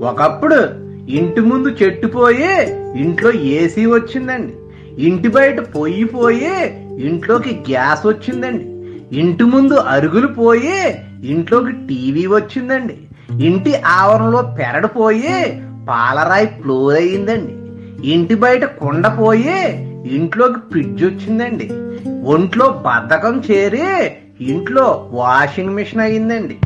ఒకప్పుడు ఇంటి ముందు చెట్టు పోయి ఇంట్లో ఏసీ వచ్చిందండి. ఇంటి బయట పొయ్యి పోయి ఇంట్లోకి గ్యాస్ వచ్చిందండి. ఇంటి ముందు అరుగులు పోయి ఇంట్లోకి టీవీ వచ్చిందండి. ఇంటి ఆవరణలో పెరడు పోయి పాలరాయి ఫ్లోర్ అయ్యిందండి. ఇంటి బయట కుండ పోయి ఇంట్లోకి ఫ్రిడ్జ్ వచ్చిందండి. ఒంట్లో బద్ధకం చేరి ఇంట్లో వాషింగ్ మిషన్ అయ్యిందండి.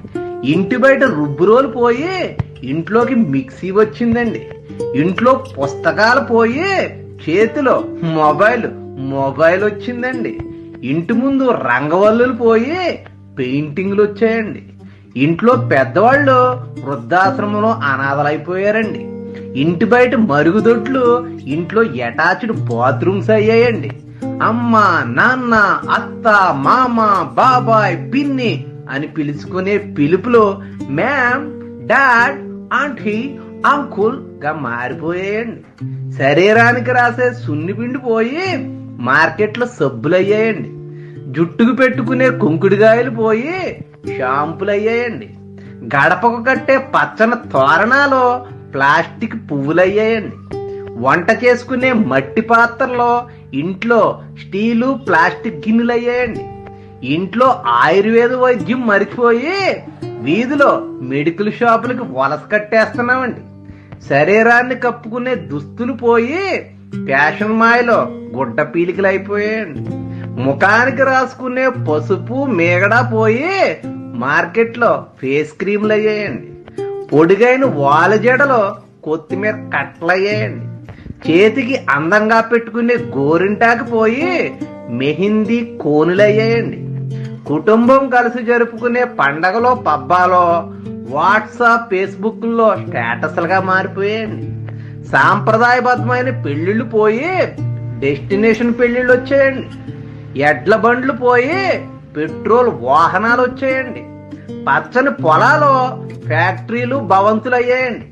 ఇంటి బయట రుబ్బురోలు పోయి ఇంట్లోకి మిక్సీ వచ్చిందండి. ఇంట్లో పుస్తకాలు పోయి చేతిలో మొబైల్ వచ్చిందండి. ఇంటి ముందు రంగవల్లులు పోయి పెయింటింగ్లు వచ్చాయండి. ఇంట్లో పెద్దవాళ్ళు వృద్ధాశ్రమంలో అనాథలైపోయారండి. ఇంటి బయట మరుగుదొడ్లు ఇంట్లో అటాచ్డ్ బాత్రూమ్స్ అయ్యాయండి. అమ్మ, నాన్న, అత్త, మామ, బాబాయ్, పిన్ని అని పిలుచుకునే పిలుపులు మ్యామ్, డాడ్, ఆంటీ, అంకుల్ గా మారిపోయాయండి. శరీరానికి రాసే సున్నిపిండి పోయి మార్కెట్లో సబ్బులు అయ్యాయండి. జుట్టుకు పెట్టుకునే కుంకుడుగాయలు పోయి షాంపులు అయ్యాయండి. గడపకు కట్టే పచ్చని తోరణాలు ప్లాస్టిక్ పువ్వులు అయ్యాయండి. వంట చేసుకునే మట్టి పాత్రలో ఇంట్లో స్టీలు, ప్లాస్టిక్ గిన్నెలు అయ్యాయండి. ఇంట్లో ఆయుర్వేద వైద్యం మరిచిపోయి వీధిలో మెడికల్ షాపులకి వలస కట్టేస్తున్నామండి. శరీరాన్ని కప్పుకునే దుస్తులు పోయి ఫ్యాషన్ మాయలో గుడ్డ పీలికలు అయిపోయాయండి. ముఖానికి రాసుకునే పసుపు, మేగడ పోయి మార్కెట్లో ఫేస్ క్రీములు అయ్యాయండి. పొడిగైన వాల జడలో కొత్తిమీర కట్టలు అయ్యాయండి. చేతికి అందంగా పెట్టుకునే గోరింటాకు పోయి మెహిందీ కోనులు అయ్యాయండి. కుటుంబం కలిసి జరుపుకునే పండగలో, పబ్బాలో వాట్సాప్, ఫేస్బుక్లో స్టేటస్లుగా మారిపోయాయండి. సాంప్రదాయబద్ధమైన పెళ్లిళ్ళు పోయి డెస్టినేషన్ పెళ్లిళ్ళు వచ్చాయండి. ఎడ్ల బండ్లు పోయి పెట్రోల్ వాహనాలు వచ్చాయండి. పచ్చని పొలాలు ఫ్యాక్టరీలు, భవంతులు అయ్యాయండి.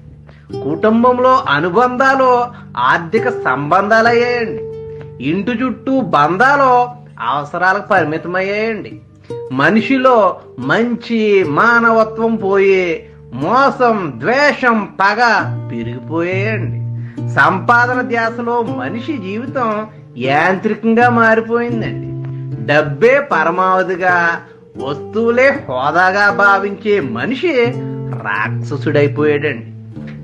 కుటుంబంలో అనుబంధాలు ఆర్థిక సంబంధాలు అయ్యాయండి. ఇంటి చుట్టూ బంధాలు అవసరాలకు పరిమితమయ్యాయండి. మనిషిలో మంచి మానవత్వం పోయి మోసం, ద్వేషం, పగ పెరిగిపోయాయండి. సంపాదన ధ్యాసలో మనిషి జీవితం యాంత్రికంగా మారిపోయిందండి. డబ్బే పరమావధిగా, వస్తువులే హోదాగా భావించే మనిషి రాక్షసుడైపోయాడండి.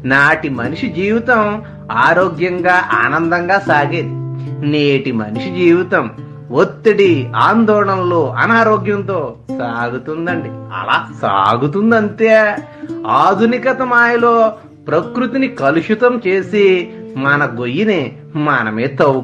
నాటి మనిషి జీవితం ఆరోగ్యంగా, ఆనందంగా సాగేది. నేటి మనిషి జీవితం ఒత్తిడి, ఆందోళనలు, అనారోగ్యంతో సాగుతుందండి. అలా సాగుతుందంతే. ఆధునికత మాయలో ప్రకృతిని కలుషితం చేసి మన గొయ్యిని మనమే తవ్వు